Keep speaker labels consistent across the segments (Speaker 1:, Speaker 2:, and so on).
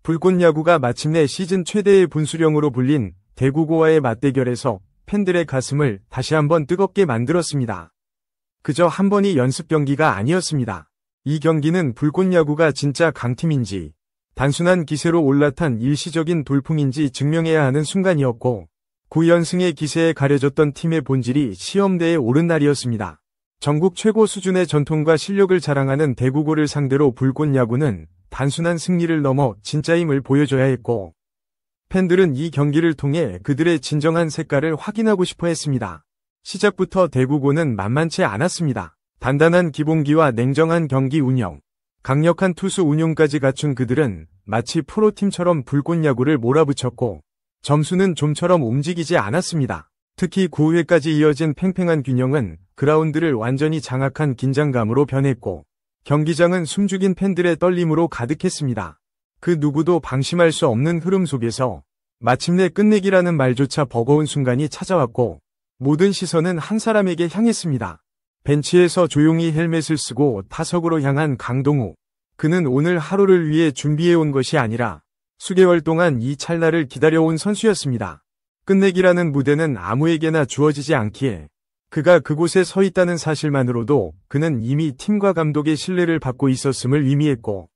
Speaker 1: 불꽃야구가 마침내 시즌 최대의 분수령으로 불린 대구고와의 맞대결에서 팬들의 가슴을 다시 한번 뜨겁게 만들었습니다. 그저 한 번의 연습 경기가 아니었습니다. 이 경기는 불꽃야구가 진짜 강팀인지 단순한 기세로 올라탄 일시적인 돌풍인지 증명해야 하는 순간이었고 9연승의 기세에 가려졌던 팀의 본질이 시험대에 오른 날이었습니다. 전국 최고 수준의 전통과 실력을 자랑하는 대구고를 상대로 불꽃야구는 단순한 승리를 넘어 진짜 힘을 보여줘야 했고 팬들은 이 경기를 통해 그들의 진정한 색깔을 확인하고 싶어 했습니다. 시작부터 대구고는 만만치 않았습니다. 단단한 기본기와 냉정한 경기 운영, 강력한 투수 운용까지 갖춘 그들은 마치 프로팀처럼 불꽃야구를 몰아붙였고 점수는 좀처럼 움직이지 않았습니다. 특히 9회까지 이어진 팽팽한 균형은 그라운드를 완전히 장악한 긴장감으로 변했고 경기장은 숨죽인 팬들의 떨림으로 가득했습니다. 그 누구도 방심할 수 없는 흐름 속에서 마침내 끝내기라는 말조차 버거운 순간이 찾아왔고 모든 시선은 한 사람에게 향했습니다. 벤치에서 조용히 헬멧을 쓰고 타석으로 향한 강동우. 그는 오늘 하루를 위해 준비해온 것이 아니라 수개월 동안 이 찰나를 기다려온 선수였습니다. 끝내기라는 무대는 아무에게나 주어지지 않기에 그가 그곳에 서 있다는 사실만으로도 그는 이미 팀과 감독의 신뢰를 받고 있었음을 의미했고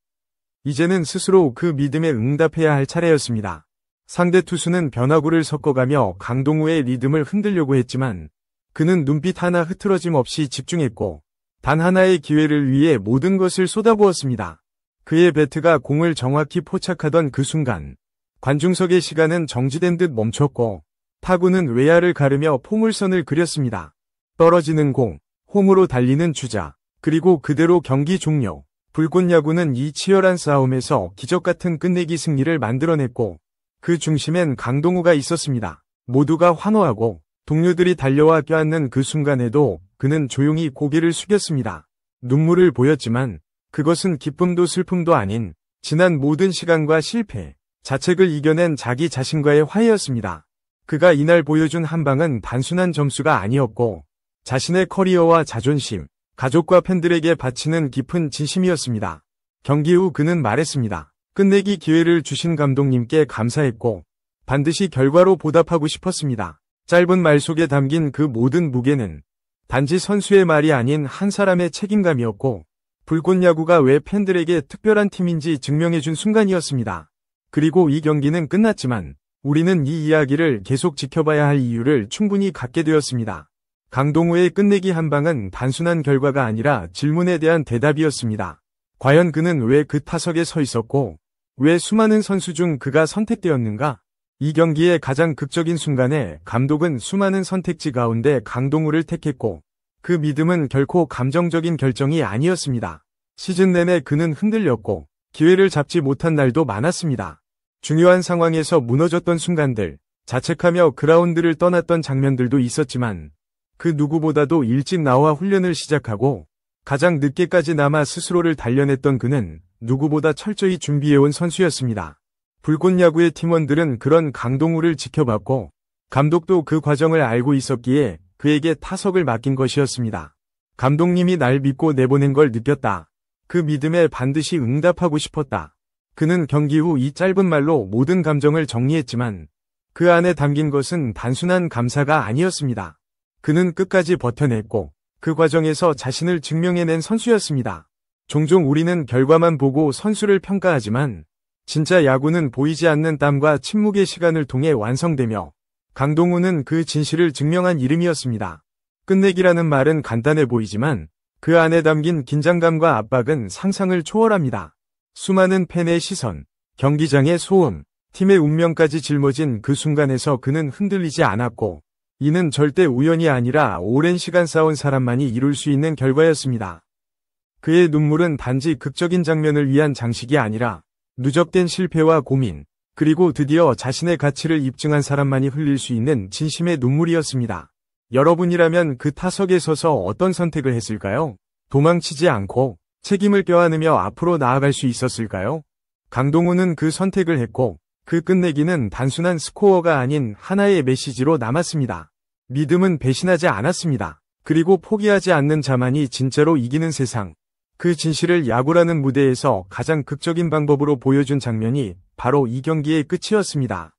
Speaker 1: 이제는 스스로 그 믿음에 응답해야 할 차례였습니다. 상대 투수는 변화구를 섞어가며 강동우의 리듬을 흔들려고 했지만 그는 눈빛 하나 흐트러짐 없이 집중했고 단 하나의 기회를 위해 모든 것을 쏟아부었습니다. 그의 배트가 공을 정확히 포착하던 그 순간 관중석의 시간은 정지된 듯 멈췄고 타구는 외야를 가르며 포물선을 그렸습니다. 떨어지는 공, 홈으로 달리는 주자, 그리고 그대로 경기 종료. 불꽃야구는 이 치열한 싸움에서 기적같은 끝내기 승리를 만들어냈고 그 중심엔 강동우가 있었습니다. 모두가 환호하고 동료들이 달려와 껴안는 그 순간에도 그는 조용히 고개를 숙였습니다. 눈물을 보였지만 그것은 기쁨도 슬픔도 아닌 지난 모든 시간과 실패, 자책을 이겨낸 자기 자신과의 화해였습니다. 그가 이날 보여준 한 방은 단순한 점수가 아니었고 자신의 커리어와 자존심, 가족과 팬들에게 바치는 깊은 진심이었습니다. 경기 후 그는 말했습니다. 끝내기 기회를 주신 감독님께 감사했고 반드시 결과로 보답하고 싶었습니다. 짧은 말 속에 담긴 그 모든 무게는 단지 선수의 말이 아닌 한 사람의 책임감이었고 불꽃야구가 왜 팬들에게 특별한 팀인지 증명해준 순간이었습니다. 그리고 이 경기는 끝났지만 우리는 이 이야기를 계속 지켜봐야 할 이유를 충분히 갖게 되었습니다. 강동우의 끝내기 한 방은 단순한 결과가 아니라 질문에 대한 대답이었습니다. 과연 그는 왜 그 타석에 서 있었고 왜 수많은 선수 중 그가 선택되었는가? 이 경기의 가장 극적인 순간에 감독은 수많은 선택지 가운데 강동우를 택했고 그 믿음은 결코 감정적인 결정이 아니었습니다. 시즌 내내 그는 흔들렸고 기회를 잡지 못한 날도 많았습니다. 중요한 상황에서 무너졌던 순간들, 자책하며 그라운드를 떠났던 장면들도 있었지만 그 누구보다도 일찍 나와 훈련을 시작하고 가장 늦게까지 남아 스스로를 단련했던 그는 누구보다 철저히 준비해온 선수였습니다. 불꽃야구의 팀원들은 그런 강동우를 지켜봤고 감독도 그 과정을 알고 있었기에 그에게 타석을 맡긴 것이었습니다. 감독님이 날 믿고 내보낸 걸 느꼈다. 그 믿음에 반드시 응답하고 싶었다. 그는 경기 후 이 짧은 말로 모든 감정을 정리했지만 그 안에 담긴 것은 단순한 감사가 아니었습니다. 그는 끝까지 버텨냈고 그 과정에서 자신을 증명해낸 선수였습니다. 종종 우리는 결과만 보고 선수를 평가하지만 진짜 야구는 보이지 않는 땀과 침묵의 시간을 통해 완성되며 강동우는 그 진실을 증명한 이름이었습니다. 끝내기라는 말은 간단해 보이지만 그 안에 담긴 긴장감과 압박은 상상을 초월합니다. 수많은 팬의 시선, 경기장의 소음, 팀의 운명까지 짊어진 그 순간에서 그는 흔들리지 않았고 이는 절대 우연이 아니라 오랜 시간 쌓은 사람만이 이룰 수 있는 결과였습니다. 그의 눈물은 단지 극적인 장면을 위한 장식이 아니라 누적된 실패와 고민, 그리고 드디어 자신의 가치를 입증한 사람만이 흘릴 수 있는 진심의 눈물이었습니다. 여러분이라면 그 타석에 서서 어떤 선택을 했을까요? 도망치지 않고 책임을 껴안으며 앞으로 나아갈 수 있었을까요? 강동우는 그 선택을 했고 그 끝내기는 단순한 스코어가 아닌 하나의 메시지로 남았습니다. 믿음은 배신하지 않았습니다. 그리고 포기하지 않는 자만이 진짜로 이기는 세상. 그 진실을 야구라는 무대에서 가장 극적인 방법으로 보여준 장면이 바로 이 경기의 끝이었습니다.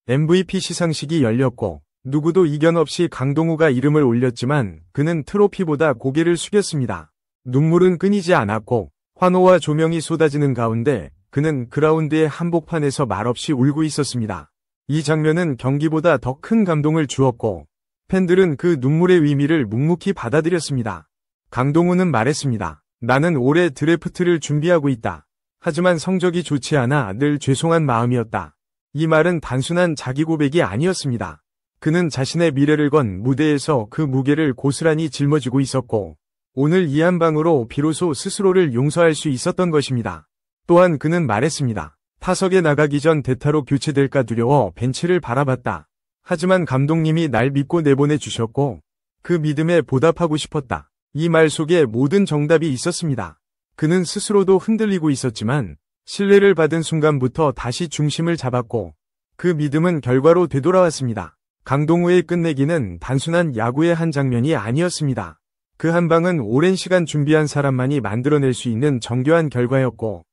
Speaker 1: MVP 시상식이 열렸고 누구도 이견 없이 강동우가 이름을 올렸지만 그는 트로피보다 고개를 숙였습니다. 눈물은 끊이지 않았고 환호와 조명이 쏟아지는 가운데 그는 그라운드의 한복판에서 말없이 울고 있었습니다. 이 장면은 경기보다 더 큰 감동을 주었고 팬들은 그 눈물의 의미를 묵묵히 받아들였습니다. 강동우는 말했습니다. 나는 올해 드래프트를 준비하고 있다. 하지만 성적이 좋지 않아 늘 죄송한 마음이었다. 이 말은 단순한 자기 고백이 아니었습니다. 그는 자신의 미래를 건 무대에서 그 무게를 고스란히 짊어지고 있었고 오늘 이 한 방으로 비로소 스스로를 용서할 수 있었던 것입니다. 또한 그는 말했습니다. 타석에 나가기 전 대타로 교체될까 두려워 벤치를 바라봤다. 하지만 감독님이 날 믿고 내보내 주셨고 그 믿음에 보답하고 싶었다. 이 말 속에 모든 정답이 있었습니다. 그는 스스로도 흔들리고 있었지만 신뢰를 받은 순간부터 다시 중심을 잡았고 그 믿음은 결과로 되돌아왔습니다. 강동우의 끝내기는 단순한 야구의 한 장면이 아니었습니다. 그 한 방은 오랜 시간 준비한 사람만이 만들어낼 수 있는 정교한 결과였고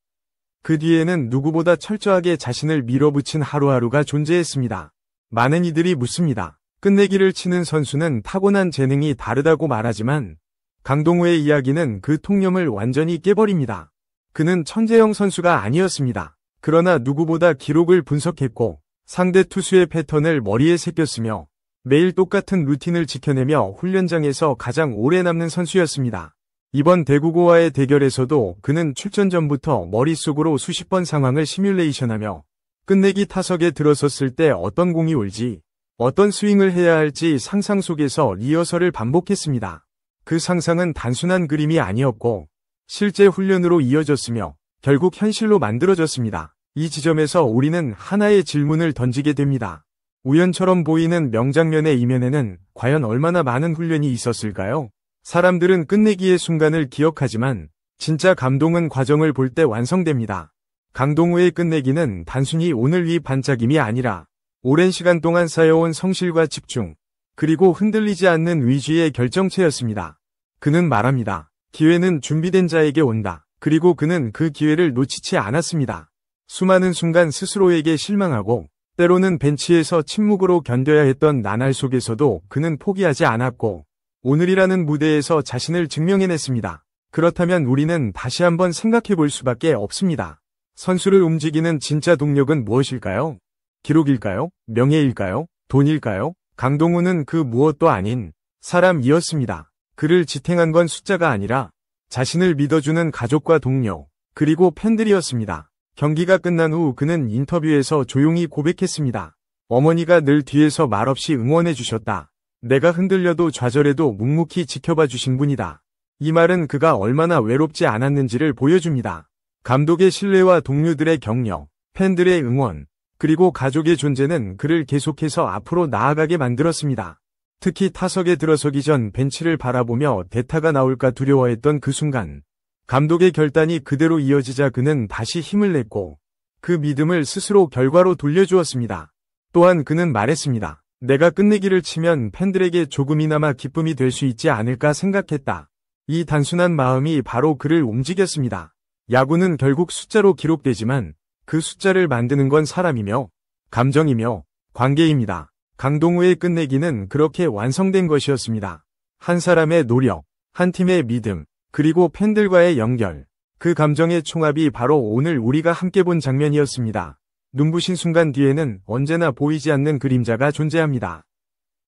Speaker 1: 그 뒤에는 누구보다 철저하게 자신을 밀어붙인 하루하루가 존재했습니다. 많은 이들이 묻습니다. 끝내기를 치는 선수는 타고난 재능이 다르다고 말하지만 강동우의 이야기는 그 통념을 완전히 깨버립니다. 그는 천재형 선수가 아니었습니다. 그러나 누구보다 기록을 분석했고 상대 투수의 패턴을 머리에 새겼으며 매일 똑같은 루틴을 지켜내며 훈련장에서 가장 오래 남는 선수였습니다. 이번 대구고와의 대결에서도 그는 출전 전부터 머릿속으로 수십 번 상황을 시뮬레이션하며 끝내기 타석에 들어섰을 때 어떤 공이 올지, 어떤 스윙을 해야 할지 상상 속에서 리허설을 반복했습니다. 그 상상은 단순한 그림이 아니었고 실제 훈련으로 이어졌으며 결국 현실로 만들어졌습니다. 이 지점에서 우리는 하나의 질문을 던지게 됩니다. 우연처럼 보이는 명장면의 이면에는 과연 얼마나 많은 훈련이 있었을까요? 사람들은 끝내기의 순간을 기억하지만 진짜 감동은 과정을 볼 때 완성됩니다. 강동우의 끝내기는 단순히 오늘 이 반짝임이 아니라 오랜 시간 동안 쌓여온 성실과 집중, 그리고 흔들리지 않는 의지의 결정체였습니다. 그는 말합니다. 기회는 준비된 자에게 온다. 그리고 그는 그 기회를 놓치지 않았습니다. 수많은 순간 스스로에게 실망하고 때로는 벤치에서 침묵으로 견뎌야 했던 나날 속에서도 그는 포기하지 않았고 오늘이라는 무대에서 자신을 증명해냈습니다. 그렇다면 우리는 다시 한번 생각해 볼 수밖에 없습니다. 선수를 움직이는 진짜 동력은 무엇일까요? 기록일까요? 명예일까요? 돈일까요? 강동우는 그 무엇도 아닌 사람이었습니다. 그를 지탱한 건 숫자가 아니라 자신을 믿어주는 가족과 동료, 그리고 팬들이었습니다. 경기가 끝난 후 그는 인터뷰에서 조용히 고백했습니다. 어머니가 늘 뒤에서 말없이 응원해 주셨다. 내가 흔들려도 좌절해도 묵묵히 지켜봐 주신 분이다. 이 말은 그가 얼마나 외롭지 않았는지를 보여줍니다. 감독의 신뢰와 동료들의 격려, 팬들의 응원, 그리고 가족의 존재는 그를 계속해서 앞으로 나아가게 만들었습니다. 특히 타석에 들어서기 전 벤치를 바라보며 대타가 나올까 두려워했던 그 순간, 감독의 결단이 그대로 이어지자 그는 다시 힘을 냈고 그 믿음을 스스로 결과로 돌려주었습니다. 또한 그는 말했습니다. 내가 끝내기를 치면 팬들에게 조금이나마 기쁨이 될 수 있지 않을까 생각했다. 이 단순한 마음이 바로 그를 움직였습니다. 야구는 결국 숫자로 기록되지만 그 숫자를 만드는 건 사람이며 감정이며 관계입니다. 강동우의 끝내기는 그렇게 완성된 것이었습니다. 한 사람의 노력, 한 팀의 믿음, 그리고 팬들과의 연결, 그 감정의 총합이 바로 오늘 우리가 함께 본 장면이었습니다. 눈부신 순간 뒤에는 언제나 보이지 않는 그림자가 존재합니다.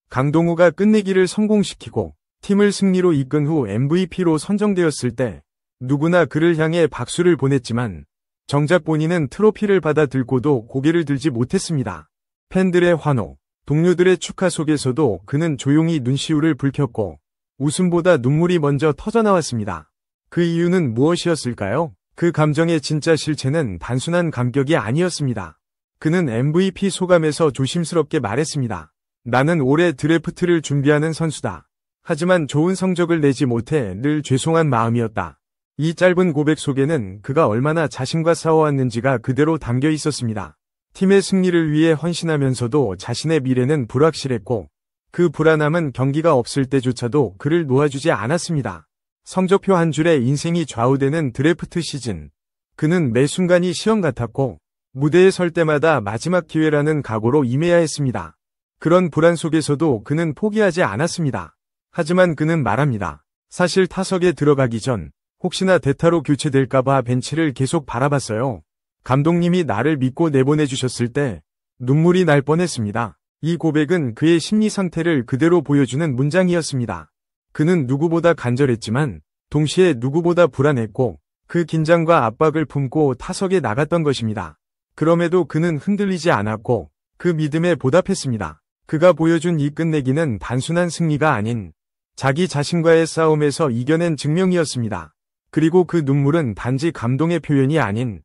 Speaker 1: 강동우가 끝내기를 성공시키고 팀을 승리로 이끈 후 MVP로 선정되었을 때 누구나 그를 향해 박수를 보냈지만 정작 본인은 트로피를 받아 들고도 고개를 들지 못했습니다. 팬들의 환호, 동료들의 축하 속에서도 그는 조용히 눈시울을 붉혔고 웃음보다 눈물이 먼저 터져나왔습니다. 그 이유는 무엇이었을까요? 그 감정의 진짜 실체는 단순한 감격이 아니었습니다. 그는 MVP 소감에서 조심스럽게 말했습니다. 나는 올해 드래프트를 준비하는 선수다. 하지만 좋은 성적을 내지 못해 늘 죄송한 마음이었다. 이 짧은 고백 속에는 그가 얼마나 자신과 싸워왔는지가 그대로 담겨 있었습니다. 팀의 승리를 위해 헌신하면서도 자신의 미래는 불확실했고 그 불안함은 경기가 없을 때조차도 그를 놓아주지 않았습니다. 성적표 한 줄에 인생이 좌우되는 드래프트 시즌. 그는 매 순간이 시험 같았고 무대에 설 때마다 마지막 기회라는 각오로 임해야 했습니다. 그런 불안 속에서도 그는 포기하지 않았습니다. 하지만 그는 말합니다. 사실 타석에 들어가기 전 혹시나 대타로 교체될까봐 벤치를 계속 바라봤어요. 감독님이 나를 믿고 내보내주셨을 때 눈물이 날 뻔했습니다. 이 고백은 그의 심리 상태를 그대로 보여주는 문장이었습니다. 그는 누구보다 간절했지만 동시에 누구보다 불안했고 그 긴장과 압박을 품고 타석에 나갔던 것입니다. 그럼에도 그는 흔들리지 않았고 그 믿음에 보답했습니다. 그가 보여준 이 끝내기는 단순한 승리가 아닌 자기 자신과의 싸움에서 이겨낸 증명이었습니다. 그리고 그 눈물은 단지 감동의 표현이 아닌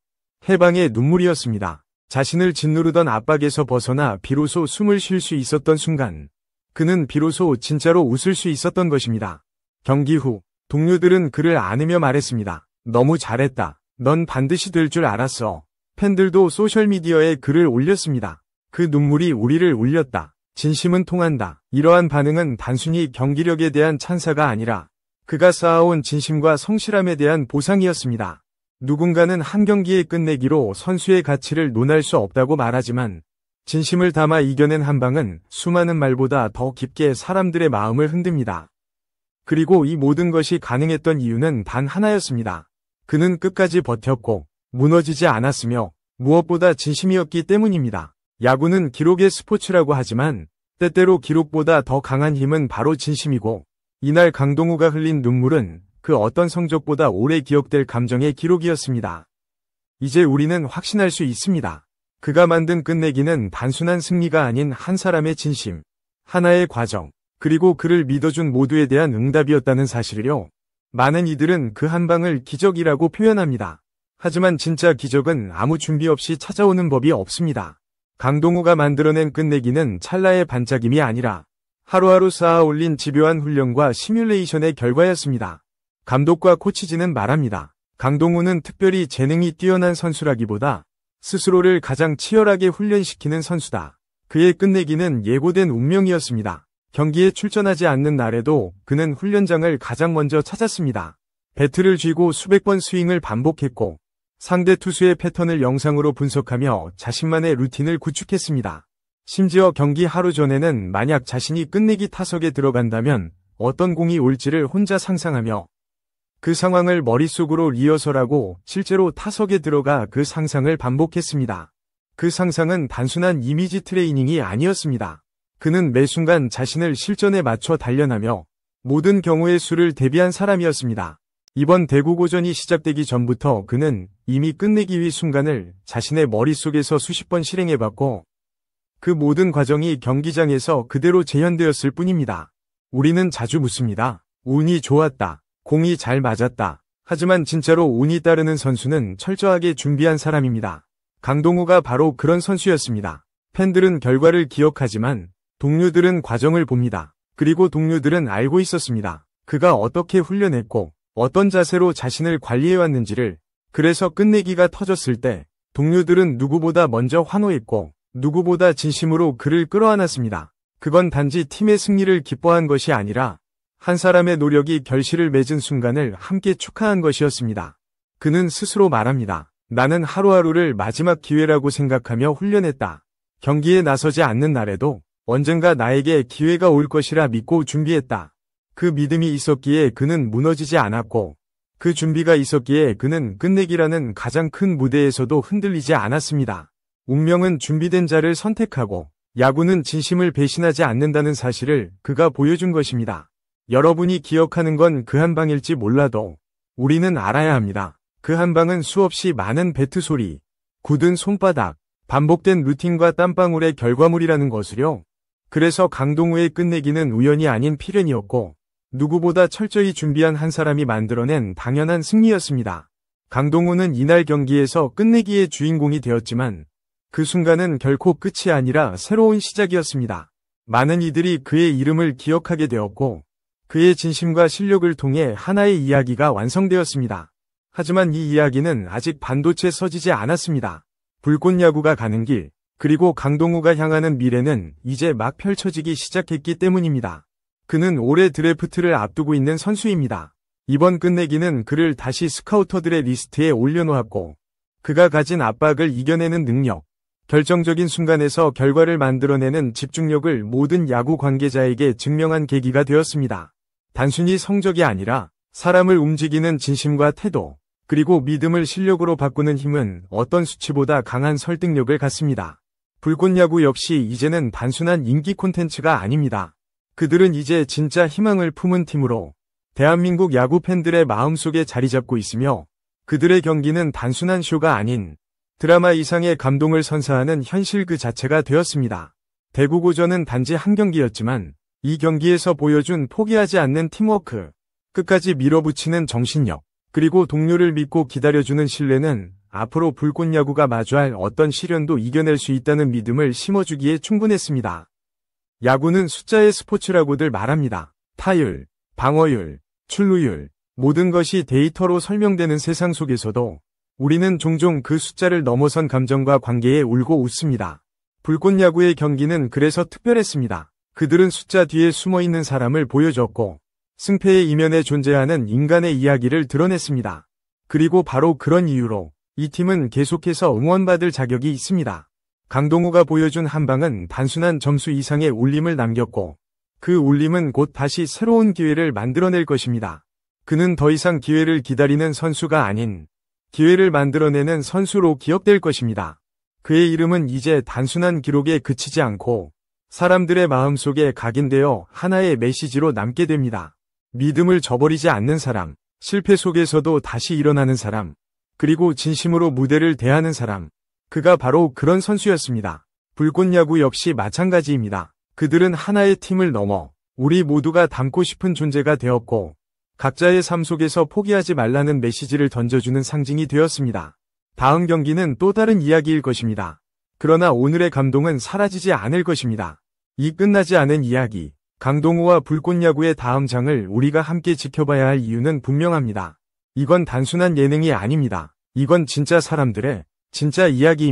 Speaker 1: 해방의 눈물이었습니다. 자신을 짓누르던 압박에서 벗어나 비로소 숨을 쉴 수 있었던 순간, 그는 비로소 진짜로 웃을 수 있었던 것입니다. 경기 후 동료들은 그를 안으며 말했습니다. 너무 잘했다. 넌 반드시 될 줄 알았어. 팬들도 소셜미디어에 글을 올렸습니다. 그 눈물이 우리를 울렸다. 진심은 통한다. 이러한 반응은 단순히 경기력에 대한 찬사가 아니라 그가 쌓아온 진심과 성실함에 대한 보상이었습니다. 누군가는 한 경기의 끝내기로 선수의 가치를 논할 수 없다고 말하지만 진심을 담아 이겨낸 한 방은 수많은 말보다 더 깊게 사람들의 마음을 흔듭니다. 그리고 이 모든 것이 가능했던 이유는 단 하나였습니다. 그는 끝까지 버텼고 무너지지 않았으며 무엇보다 진심이었기 때문입니다. 야구는 기록의 스포츠라고 하지만 때때로 기록보다 더 강한 힘은 바로 진심이고 이날 강동우가 흘린 눈물은 그 어떤 성적보다 오래 기억될 감정의 기록이었습니다. 이제 우리는 확신할 수 있습니다. 그가 만든 끝내기는 단순한 승리가 아닌 한 사람의 진심, 하나의 과정, 그리고 그를 믿어준 모두에 대한 응답이었다는 사실을요. 많은 이들은 그 한 방을 기적이라고 표현합니다. 하지만 진짜 기적은 아무 준비 없이 찾아오는 법이 없습니다. 강동우가 만들어낸 끝내기는 찰나의 반짝임이 아니라 하루하루 쌓아 올린 집요한 훈련과 시뮬레이션의 결과였습니다. 감독과 코치진은 말합니다. 강동우는 특별히 재능이 뛰어난 선수라기보다 스스로를 가장 치열하게 훈련시키는 선수다. 그의 끝내기는 예고된 운명이었습니다. 경기에 출전하지 않는 날에도 그는 훈련장을 가장 먼저 찾았습니다. 배트를 쥐고 수백 번 스윙을 반복했고 상대 투수의 패턴을 영상으로 분석하며 자신만의 루틴을 구축했습니다. 심지어 경기 하루 전에는 만약 자신이 끝내기 타석에 들어간다면 어떤 공이 올지를 혼자 상상하며 그 상황을 머릿속으로 리허설하고 실제로 타석에 들어가 그 상상을 반복했습니다. 그 상상은 단순한 이미지 트레이닝이 아니었습니다. 그는 매 순간 자신을 실전에 맞춰 단련하며 모든 경우의 수를 대비한 사람이었습니다. 이번 대구고전이 시작되기 전부터 그는 이미 끝내기 위 순간을 자신의 머릿속에서 수십 번 실행해봤고 그 모든 과정이 경기장에서 그대로 재현되었을 뿐입니다. 우리는 자주 묻습니다. 운이 좋았다. 공이 잘 맞았다. 하지만 진짜로 운이 따르는 선수는 철저하게 준비한 사람입니다. 강동우가 바로 그런 선수였습니다. 팬들은 결과를 기억하지만 동료들은 과정을 봅니다. 그리고 동료들은 알고 있었습니다. 그가 어떻게 훈련했고 어떤 자세로 자신을 관리해왔는지를. 그래서 끝내기가 터졌을 때 동료들은 누구보다 먼저 환호했고 누구보다 진심으로 그를 끌어안았습니다. 그건 단지 팀의 승리를 기뻐한 것이 아니라 한 사람의 노력이 결실을 맺은 순간을 함께 축하한 것이었습니다. 그는 스스로 말합니다. 나는 하루하루를 마지막 기회라고 생각하며 훈련했다. 경기에 나서지 않는 날에도 언젠가 나에게 기회가 올 것이라 믿고 준비했다. 그 믿음이 있었기에 그는 무너지지 않았고 그 준비가 있었기에 그는 끝내기라는 가장 큰 무대에서도 흔들리지 않았습니다. 운명은 준비된 자를 선택하고 야구는 진심을 배신하지 않는다는 사실을 그가 보여준 것입니다. 여러분이 기억하는 건 그 한 방일지 몰라도 우리는 알아야 합니다. 그 한 방은 수없이 많은 배트 소리, 굳은 손바닥, 반복된 루틴과 땀방울의 결과물이라는 것을요. 그래서 강동우의 끝내기는 우연이 아닌 필연이었고 누구보다 철저히 준비한 한 사람이 만들어낸 당연한 승리였습니다. 강동우는 이날 경기에서 끝내기의 주인공이 되었지만 그 순간은 결코 끝이 아니라 새로운 시작이었습니다. 많은 이들이 그의 이름을 기억하게 되었고 그의 진심과 실력을 통해 하나의 이야기가 완성되었습니다. 하지만 이 이야기는 아직 반도체 서지지 않았습니다. 불꽃 야구가 가는 길, 그리고 강동우가 향하는 미래는 이제 막 펼쳐지기 시작했기 때문입니다. 그는 올해 드래프트를 앞두고 있는 선수입니다. 이번 끝내기는 그를 다시 스카우터들의 리스트에 올려놓았고 그가 가진 압박을 이겨내는 능력, 결정적인 순간에서 결과를 만들어내는 집중력을 모든 야구 관계자에게 증명한 계기가 되었습니다. 단순히 성적이 아니라 사람을 움직이는 진심과 태도, 그리고 믿음을 실력으로 바꾸는 힘은 어떤 수치보다 강한 설득력을 갖습니다. 불꽃야구 역시 이제는 단순한 인기 콘텐츠가 아닙니다. 그들은 이제 진짜 희망을 품은 팀으로 대한민국 야구 팬들의 마음속에 자리 잡고 있으며 그들의 경기는 단순한 쇼가 아닌 드라마 이상의 감동을 선사하는 현실 그 자체가 되었습니다. 대구고전은 단지 한 경기였지만 이 경기에서 보여준 포기하지 않는 팀워크, 끝까지 밀어붙이는 정신력, 그리고 동료를 믿고 기다려주는 신뢰는 앞으로 불꽃야구가 마주할 어떤 시련도 이겨낼 수 있다는 믿음을 심어주기에 충분했습니다. 야구는 숫자의 스포츠라고들 말합니다. 타율, 방어율, 출루율, 모든 것이 데이터로 설명되는 세상 속에서도 우리는 종종 그 숫자를 넘어선 감정과 관계에 울고 웃습니다. 불꽃야구의 경기는 그래서 특별했습니다. 그들은 숫자 뒤에 숨어있는 사람을 보여줬고 승패의 이면에 존재하는 인간의 이야기를 드러냈습니다. 그리고 바로 그런 이유로 이 팀은 계속해서 응원받을 자격이 있습니다. 강동우가 보여준 한 방은 단순한 점수 이상의 울림을 남겼고 그 울림은 곧 다시 새로운 기회를 만들어낼 것입니다. 그는 더 이상 기회를 기다리는 선수가 아닌 기회를 만들어내는 선수로 기억될 것입니다. 그의 이름은 이제 단순한 기록에 그치지 않고 사람들의 마음속에 각인되어 하나의 메시지로 남게 됩니다. 믿음을 저버리지 않는 사람, 실패 속에서도 다시 일어나는 사람, 그리고 진심으로 무대를 대하는 사람. 그가 바로 그런 선수였습니다. 불꽃야구 역시 마찬가지입니다. 그들은 하나의 팀을 넘어 우리 모두가 닮고 싶은 존재가 되었고 각자의 삶 속에서 포기하지 말라는 메시지를 던져주는 상징이 되었습니다. 다음 경기는 또 다른 이야기일 것입니다. 그러나 오늘의 감동은 사라지지 않을 것입니다. 이 끝나지 않은 이야기, 강동우와 불꽃야구의 다음 장을 우리가 함께 지켜봐야 할 이유는 분명합니다. 이건 단순한 예능이 아닙니다. 이건 진짜 사람들의 진짜 이야기입니다.